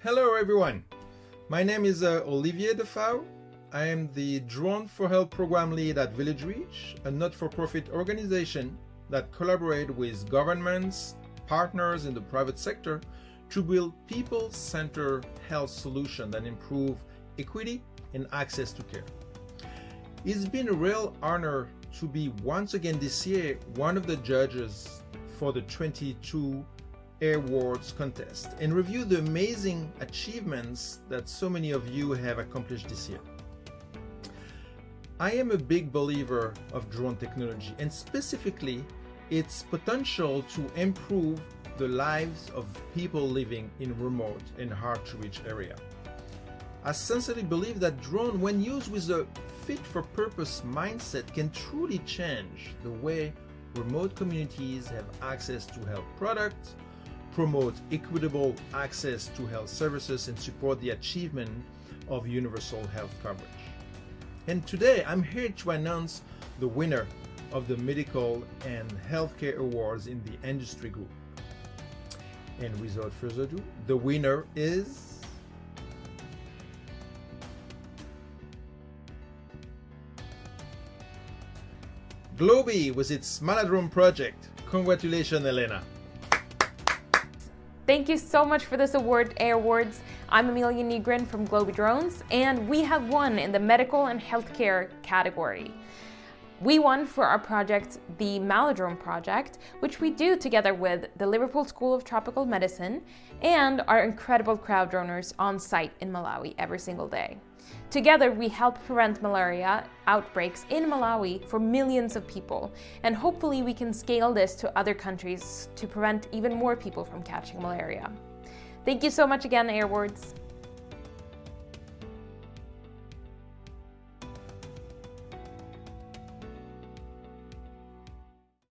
Hello everyone, my name is Olivier Defawe. I am the Drone for Health program lead at VillageReach, a not-for-profit organization that collaborates with governments, partners in the private sector to build people-centered health solutions that improve equity and access to care. It's been a real honor to be once again this year one of the judges for the 22 Airwards contest and review the amazing achievements that so many of you have accomplished this year. I am a big believer of drone technology and specifically its potential to improve the lives of people living in remote and hard to reach areas. I sincerely believe that drone, when used with a fit-for-purpose mindset, can truly change the way remote communities have access to health products, promote equitable access to health services, and support the achievement of universal health coverage. And today I'm here to announce the winner of the Medical and Healthcare Awards in the industry group. And without further ado, the winner is GLOBHE with its VillageReach project. Congratulations, Elena. Thank you so much for this award, Airwards. I'm Amelia Nygren from GLOBHE Drones, and we have won in the medical and healthcare category. We won for our project, the VillageReach project, which we do together with the Liverpool School of Tropical Medicine and our incredible crowd droners on site in Malawi every single day. Together, we help prevent malaria outbreaks in Malawi for millions of people, and hopefully we can scale this to other countries to prevent even more people from catching malaria. Thank you so much again, Airwards.